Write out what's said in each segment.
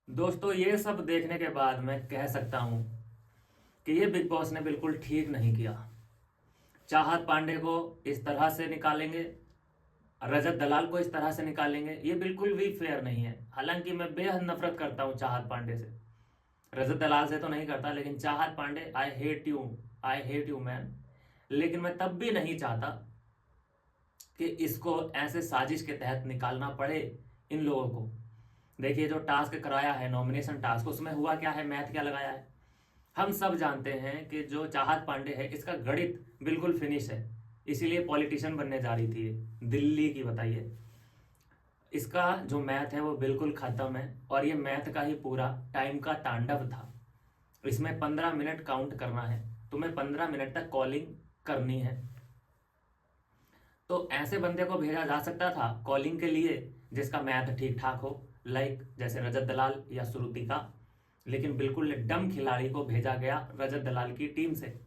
दोस्तों, ये सब देखने के बाद मैं कह सकता हूं कि ये बिग बॉस ने बिल्कुल ठीक नहीं किया। चाहत पांडे को इस तरह से निकालेंगे, रजत दलाल को इस तरह से निकालेंगे, ये बिल्कुल भी फेयर नहीं है। हालांकि मैं बेहद नफरत करता हूं चाहत पांडे से, रजत दलाल से तो नहीं करता, लेकिन Chahat Pandey, I hate you man. लेकिन मैं तब भी नहीं चाहता कि इसको ऐसे साजिश के तहत निकालना पड़े इन लोगों को। देखिए, जो टास्क कराया है, नॉमिनेशन टास्क, उसमें हुआ क्या है, मैथ क्या लगाया है। हम सब जानते हैं कि जो चाहत पांडे है, इसका गणित बिल्कुल फिनिश है, इसीलिए पॉलिटिशियन बनने जा रही थी ये, दिल्ली की, बताइए। इसका जो मैथ है वो बिल्कुल खत्म है, और ये मैथ का ही पूरा टाइम का तांडव था। इसमें 15 मिनट काउंट करना है, तुम्हें 15 मिनट तक कॉलिंग करनी है। तो ऐसे बंदे को भेजा जा सकता था कॉलिंग के लिए जिसका मैथ ठीक ठाक हो, लाइक जैसे रजत दलाल या श्रुतिका। लेकिन बिल्कुल डम खिलाड़ी को भेजा गया रजत दलाल की टीम से,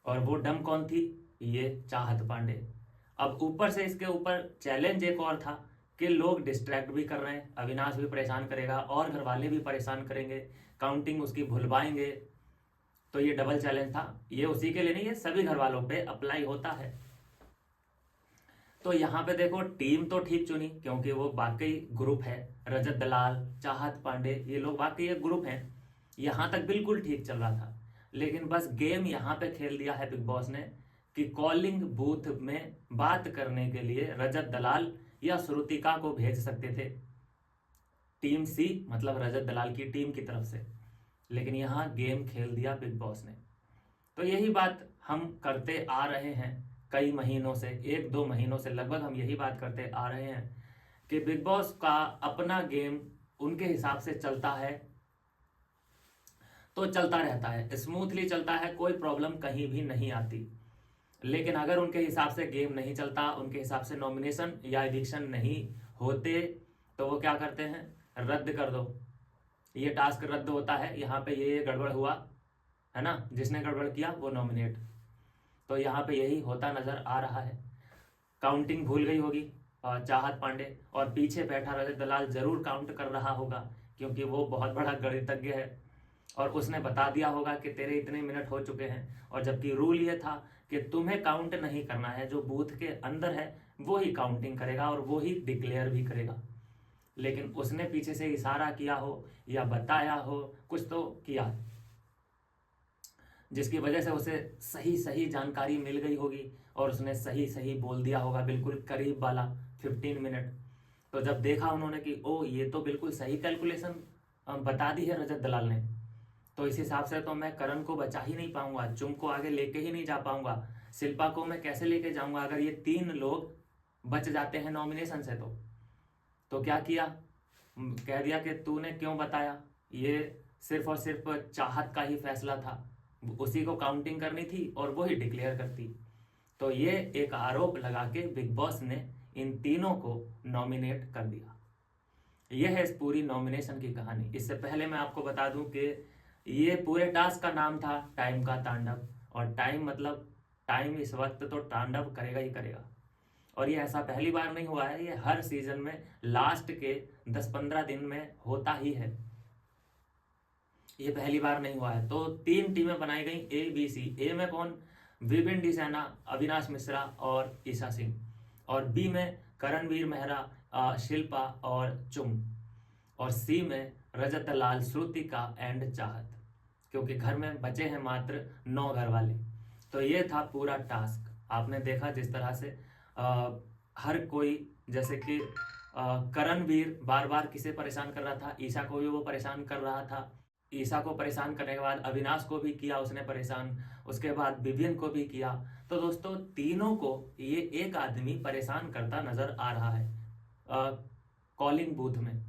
और वो डम कौन थी? ये चाहत पांडे। अब ऊपर से इसके ऊपर चैलेंज एक और था कि लोग डिस्ट्रैक्ट भी कर रहे हैं, अविनाश भी परेशान करेगा और घर वाले भी परेशान करेंगे, काउंटिंग उसकी भुलवाएंगे। तो ये डबल चैलेंज था। ये उसी के लिए नहीं, ये सभी घर वालों पे अप्लाई होता है। तो यहाँ पे देखो, टीम तो ठीक चुनी क्योंकि वो वाकई ग्रुप है। रजत दलाल, चाहत पांडे, ये लोग वाकई एक ग्रुप हैं। यहाँ तक बिल्कुल ठीक चल रहा था। लेकिन बस गेम यहाँ पे खेल दिया है बिग बॉस ने कि कॉलिंग बूथ में बात करने के लिए रजत दलाल या श्रुतिका को भेज सकते थे, टीम सी, मतलब रजत दलाल की टीम की तरफ से। लेकिन यहाँ गेम खेल दिया बिग बॉस ने। तो यही बात हम करते आ रहे हैं कई महीनों से, 1-2 महीनों से लगभग हम यही बात करते आ रहे हैं कि बिग बॉस का अपना गेम उनके हिसाब से चलता है तो चलता रहता है, स्मूथली चलता है, कोई प्रॉब्लम कहीं भी नहीं आती। लेकिन अगर उनके हिसाब से गेम नहीं चलता, उनके हिसाब से नॉमिनेशन या एविक्शन नहीं होते, तो वो क्या करते हैं? रद्द कर दो, ये टास्क रद्द होता है, यहाँ पे ये गड़बड़ हुआ है ना, जिसने गड़बड़ किया वो नॉमिनेट। तो यहाँ पे यही होता नजर आ रहा है। काउंटिंग भूल गई होगी चाहत पांडे, और पीछे बैठा रजत दलाल जरूर काउंट कर रहा होगा क्योंकि वो बहुत बड़ा गणितज्ञ है, और उसने बता दिया होगा कि तेरे इतने मिनट हो चुके हैं। और जबकि रूल ये था कि तुम्हें काउंट नहीं करना है, जो बूथ के अंदर है वो ही काउंटिंग करेगा और वो ही डिक्लेयर भी करेगा। लेकिन उसने पीछे से इशारा किया हो या बताया हो, कुछ तो किया, जिसकी वजह से उसे सही सही जानकारी मिल गई होगी और उसने सही सही बोल दिया होगा, बिल्कुल करीब वाला 15 मिनट। तो जब देखा उन्होंने कि ओ, ये तो बिल्कुल सही कैलकुलेशन बता दी है रजत दलाल ने, तो इस हिसाब से तो मैं करण को बचा ही नहीं पाऊंगा, चुम को आगे लेके ही नहीं जा पाऊंगा, शिल्पा को मैं कैसे लेके जाऊंगा अगर ये 3 लोग बच जाते हैं नॉमिनेशन से। तो क्या किया? कह दिया कि तूने क्यों बताया, ये सिर्फ और सिर्फ चाहत का ही फैसला था, उसी को काउंटिंग करनी थी और वो ही डिक्लेयर करती। तो ये एक आरोप लगा के बिग बॉस ने इन तीनों को नॉमिनेट कर दिया। यह है इस पूरी नॉमिनेशन की कहानी। इससे पहले मैं आपको बता दूं कि ये पूरे टास्क का नाम था टाइम का तांडव, और टाइम मतलब टाइम इस वक्त तो तांडव करेगा ही करेगा। और ये ऐसा पहली बार नहीं हुआ है, ये हर सीजन में लास्ट के 10-15 दिन में होता ही है, ये पहली बार नहीं हुआ है। तो 3 टीमें बनाई गई, ABC। ए में कौन? विपिन डी सैना, अविनाश मिश्रा और ईशा सिंह। और बी में करणवीर मेहरा, शिल्पा और चुम। और सी में रजत लाल, श्रुतिका एंड चाहत, क्योंकि घर में बचे हैं मात्र 9 घर वाले। तो ये था पूरा टास्क। आपने देखा जिस तरह से हर कोई, जैसे कि करणवीर बार बार किसे परेशान कर रहा था, ईशा को भी वो परेशान कर रहा था। ईशा को परेशान करने के बाद अविनाश को भी किया उसने परेशान, उसके बाद विवियन को भी किया। तो दोस्तों, तीनों को ये एक आदमी परेशान करता नजर आ रहा है कॉलिंग बूथ में।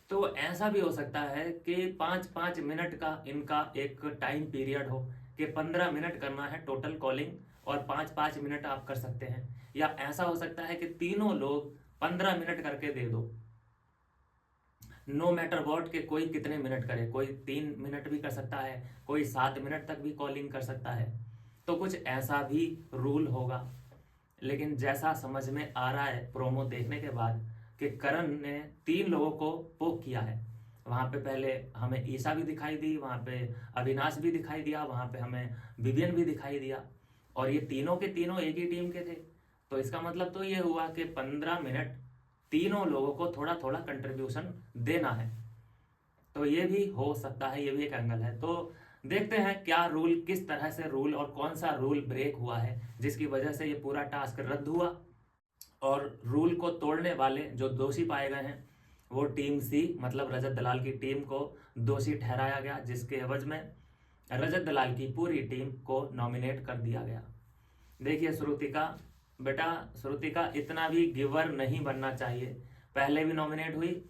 तो ऐसा भी हो सकता है कि 5-5 मिनट का इनका एक टाइम पीरियड हो कि 15 मिनट करना है टोटल कॉलिंग, और 5-5 मिनट आप कर सकते हैं। या ऐसा हो सकता है कि तीनों लोग 15 मिनट करके दे दो, नो मैटर वॉट, के कोई कितने मिनट करे, कोई 3 मिनट भी कर सकता है, कोई 7 मिनट तक भी कॉलिंग कर सकता है। तो कुछ ऐसा भी रूल होगा। लेकिन जैसा समझ में आ रहा है प्रोमो देखने के बाद कि करण ने 3 लोगों को पोक किया है, वहाँ पे पहले हमें ईशा भी दिखाई दी, वहाँ पे अविनाश भी दिखाई दिया, वहाँ पे हमें विवियन भी दिखाई दिया, और ये तीनों के तीनों एक ही टीम के थे। तो इसका मतलब तो ये हुआ कि 15 मिनट तीनों लोगों को थोड़ा थोड़ा कंट्रीब्यूशन देना है। तो ये भी हो सकता है, ये भी एक एंगल है। तो देखते हैं क्या रूल, किस तरह से रूल और कौन सा रूल ब्रेक हुआ है जिसकी वजह से ये पूरा टास्क रद्द हुआ, और रूल को तोड़ने वाले जो दोषी पाए गए हैं वो टीम सी मतलब रजत दलाल की टीम को दोषी ठहराया गया, जिसके एवज में रजत दलाल की पूरी टीम को नॉमिनेट कर दिया गया। देखिए श्रुतिका, बेटा श्रुतिका इतना भी गिवर नहीं बनना चाहिए, पहले भी नॉमिनेट हुई,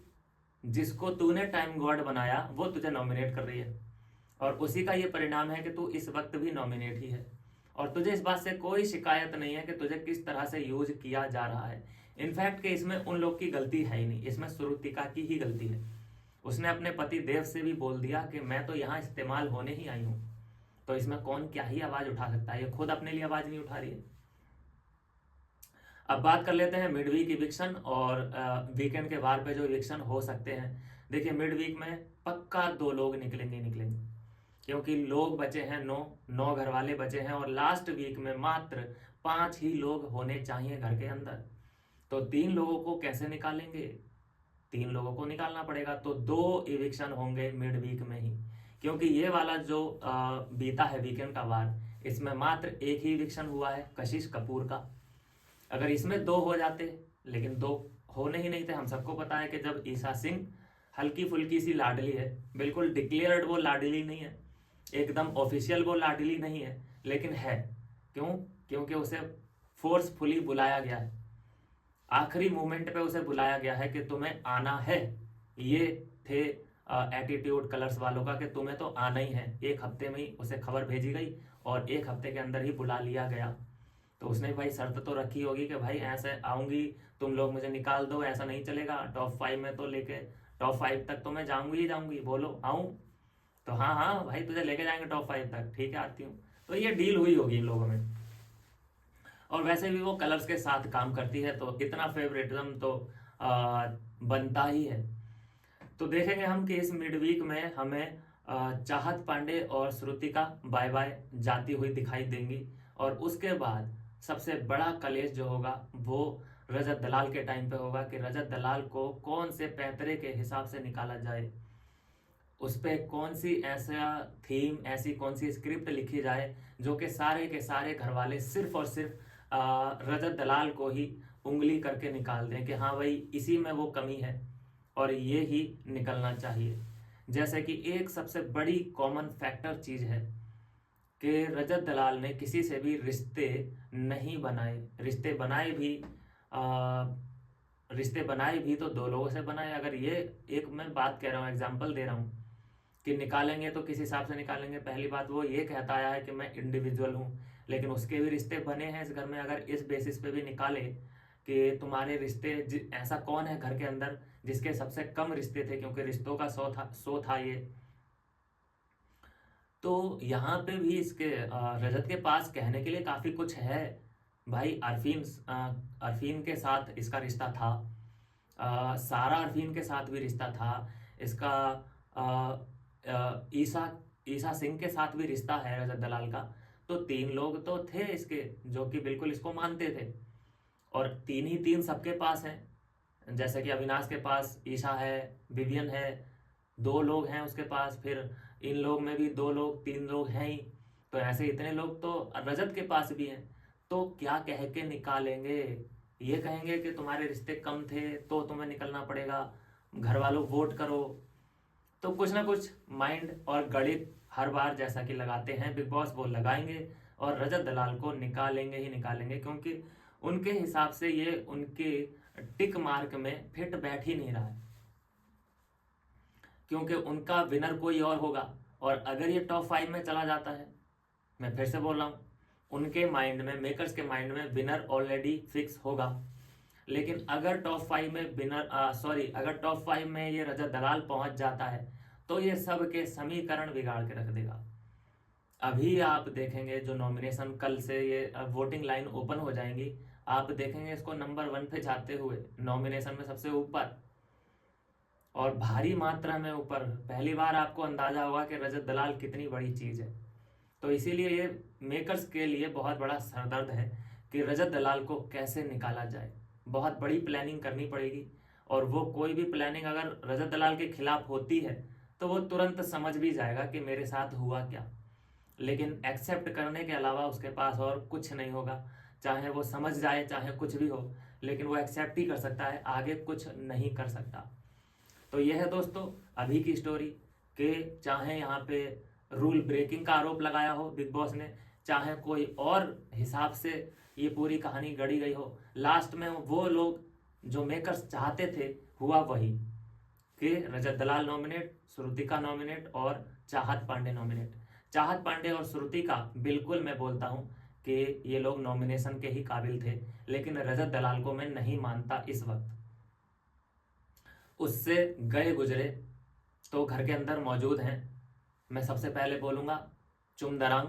जिसको तूने टाइम गॉड बनाया वो तुझे नॉमिनेट कर रही है, और उसी का ये परिणाम है कि तू इस वक्त भी नॉमिनेट ही है, और तुझे इस बात से कोई शिकायत नहीं है कि तुझे किस तरह से यूज किया जा रहा है। इनफैक्ट कि इसमें उन लोग की गलती है ही नहीं, इसमें श्रुतिका की ही गलती है। उसने अपने पति देव से भी बोल दिया कि मैं तो यहाँ इस्तेमाल होने ही आई हूँ, तो इसमें कौन क्या ही आवाज उठा सकता है, ये खुद अपने लिए आवाज नहीं उठा रही है। अब बात कर लेते हैं मिड वीक इविक्शन और वीकेंड के वार पे जो इविक्शन हो सकते हैं। देखिए मिड वीक में पक्का 2 लोग निकलेंगे, क्योंकि लोग बचे हैं 9 घर वाले बचे हैं, और लास्ट वीक में मात्र 5 ही लोग होने चाहिए घर के अंदर। तो 3 लोगों को कैसे निकालेंगे, 3 लोगों को निकालना पड़ेगा, तो 2 इविक्शन होंगे मिड वीक में ही, क्योंकि ये वाला जो बीता है वीकेंड का वार, इसमें मात्र एक ही इविक्शन हुआ है कशिश कपूर का। अगर इसमें 2 हो जाते, लेकिन 2 होने ही नहीं थे। हम सबको पता है कि जब ईशा सिंह हल्की फुल्की सी लाडली है, बिल्कुल डिक्लेयर्ड वो लाडली नहीं है, एकदम ऑफिशियल वो लाडली नहीं है, लेकिन है। क्यों? क्योंकि उसे फोर्सफुली बुलाया गया है, आखिरी मोमेंट पे उसे बुलाया गया है कि तुम्हें आना है। ये थे एटीट्यूड कलर्स वालों का कि तुम्हें तो आना ही है। 1 हफ्ते में ही उसे खबर भेजी गई और 1 हफ्ते के अंदर ही बुला लिया गया। तो उसने भाई शर्त तो रखी होगी कि भाई ऐसे आऊंगी, तुम लोग मुझे निकाल दो, ऐसा नहीं चलेगा, टॉप 5 में तो लेके टॉप 5 तक तो मैं जाऊंगी ही जाऊंगी, बोलो आऊं? तो हाँ हाँ भाई तुझे लेके जाएंगे टॉप 5 तक, ठीक है आती हूँ। तो ये डील हुई होगी इन लोगों में, और वैसे भी वो कलर्स के साथ काम करती है, तो इतना फेवरेटिज्म तो बनता ही है। तो देखेंगे हम कि इस मिड वीक में हमें चाहत पांडे और श्रुतिका बाय बाय जाती हुई दिखाई देंगी, और उसके बाद सबसे बड़ा कलेश जो होगा वो रजत दलाल के टाइम पे होगा कि रजत दलाल को कौन से पैंतरे के हिसाब से निकाला जाए, उस पर कौन सी ऐसा थीम, ऐसी कौन सी स्क्रिप्ट लिखी जाए जो कि सारे के सारे घर वाले सिर्फ और सिर्फ रजत दलाल को ही उंगली करके निकाल दें कि हाँ भाई इसी में वो कमी है और ये ही निकलना चाहिए। जैसे कि एक सबसे बड़ी कॉमन फैक्टर चीज है कि रजत दलाल ने किसी से भी रिश्ते नहीं बनाए, रिश्ते बनाए भी तो 2 लोगों से बनाए। अगर ये एक मैं बात कह रहा हूँ, एग्जाम्पल दे रहा हूँ कि निकालेंगे तो किस हिसाब से निकालेंगे। पहली बात, वो ये कहता आया है कि मैं इंडिविजुअल हूँ, लेकिन उसके भी रिश्ते बने हैं इस घर में। अगर इस बेसिस पे भी निकाले कि तुम्हारे रिश्ते, ऐसा कौन है घर के अंदर जिसके सबसे कम रिश्ते थे, क्योंकि रिश्तों का सो था ये। तो यहाँ पे भी इसके रजत के पास कहने के लिए काफी कुछ है भाई। अरफीन के साथ इसका रिश्ता था, सारा अरफीन के साथ भी रिश्ता था इसका, ईसा ईसा सिंह के साथ भी रिश्ता है रजत दलाल का। तो 3 लोग तो थे इसके जो कि बिल्कुल इसको मानते थे, और 3 ही 3 सबके पास हैं। जैसे कि अविनाश के पास ईशा है, विवियन है, 2 लोग हैं उसके पास, फिर इन लोग में भी 2 लोग, 3 लोग हैं ही। तो ऐसे इतने लोग तो रजत के पास भी हैं। तो क्या कह के निकालेंगे? ये कहेंगे कि तुम्हारे रिश्ते कम थे तो तुम्हें निकलना पड़ेगा, घर वालों वोट करो। तो कुछ ना कुछ माइंड और गणित हर बार जैसा कि लगाते हैं बिग बॉस, वो लगाएंगे और रजत दलाल को निकालेंगे ही निकालेंगे, क्योंकि उनके हिसाब से ये उनके टिक मार्क में फिट बैठ ही नहीं रहा है, क्योंकि उनका विनर कोई और होगा। और अगर ये टॉप 5 में चला जाता है, मैं फिर से बोल रहा हूँ, उनके माइंड में, मेकर्स के माइंड में विनर ऑलरेडी फिक्स होगा। लेकिन अगर टॉप 5 में अगर टॉप 5 में ये रजत दलाल पहुंच जाता है तो ये सब के समीकरण बिगाड़ के रख देगा। अभी आप देखेंगे जो नॉमिनेशन, कल से ये वोटिंग लाइन ओपन हो जाएंगी, आप देखेंगे इसको नंबर 1 पे जाते हुए, नॉमिनेशन में सबसे ऊपर। और भारी मात्रा में ऊपर। पहली बार आपको अंदाजा होगा कि रजत दलाल कितनी बड़ी चीज़ है। तो इसीलिए ये मेकर्स के लिए बहुत बड़ा सरदर्द है कि रजत दलाल को कैसे निकाला जाए। बहुत बड़ी प्लानिंग करनी पड़ेगी, और वो कोई भी प्लानिंग अगर रजत दलाल के खिलाफ होती है तो वो तुरंत समझ भी जाएगा कि मेरे साथ हुआ क्या। लेकिन एक्सेप्ट करने के अलावा उसके पास और कुछ नहीं होगा। चाहे वो समझ जाए चाहे कुछ भी हो, लेकिन वो एक्सेप्ट ही कर सकता है, आगे कुछ नहीं कर सकता। तो यह है दोस्तों अभी की स्टोरी कि चाहे यहाँ पे रूल ब्रेकिंग का आरोप लगाया हो बिग बॉस ने, चाहे कोई और हिसाब से ये पूरी कहानी गढ़ी गई हो, लास्ट में वो लोग जो मेकर्स चाहते थे हुआ वही कि रजत दलाल नॉमिनेट, श्रुतिका नॉमिनेट और चाहत पांडे नॉमिनेट। चाहत पांडे और श्रुतिका बिल्कुल मैं बोलता हूँ कि ये लोग नॉमिनेशन के ही काबिल थे, लेकिन रजत दलाल को मैं नहीं मानता इस वक्त। उससे गए गुजरे तो घर के अंदर मौजूद हैं। मैं सबसे पहले बोलूँगा चुम दरांग,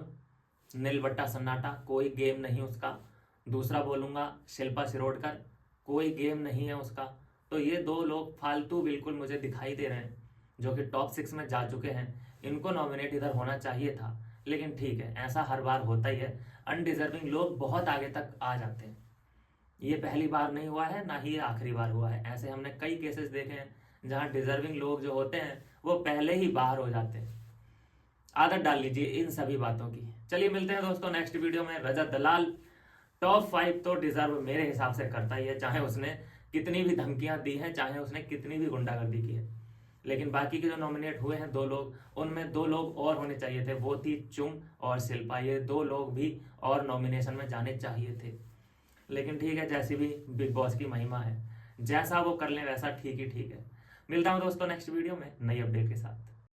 नीलबट्टा सन्नाटा, कोई गेम नहीं उसका। दूसरा बोलूँगा शिल्पा शिरोडकर, कोई गेम नहीं है उसका। तो ये दो लोग फालतू बिल्कुल मुझे दिखाई दे रहे हैं, जो कि टॉप 6 में जा चुके हैं। इनको नॉमिनेट इधर होना चाहिए था, लेकिन ठीक है, ऐसा हर बार होता ही है। अनडिजर्विंग लोग बहुत आगे तक आ जाते हैं। ये पहली बार नहीं हुआ है, ना ही ये आखिरी बार हुआ है। ऐसे हमने कई केसेस देखे हैं जहाँ डिजर्विंग लोग जो होते हैं वो पहले ही बाहर हो जाते हैं। आदत डाल लीजिए इन सभी बातों की। चलिए मिलते हैं दोस्तों नेक्स्ट वीडियो में। रजत दलाल टॉप 5 तो डिजर्व मेरे हिसाब से करता ही है, चाहे उसने कितनी भी धमकियां दी हैं, चाहे उसने कितनी भी गुंडागर्दी की है। लेकिन बाकी के जो नॉमिनेट हुए हैं 2 लोग, उनमें 2 लोग और होने चाहिए थे, वो थी चुम और शिल्पा। ये 2 लोग भी और नॉमिनेशन में जाने चाहिए थे। लेकिन ठीक है, जैसी भी बिग बॉस की महिमा है, जैसा वो कर लें वैसा ठीक ही ठीक है। मिलता हूँ दोस्तों नेक्स्ट वीडियो में नई अपडेट के साथ।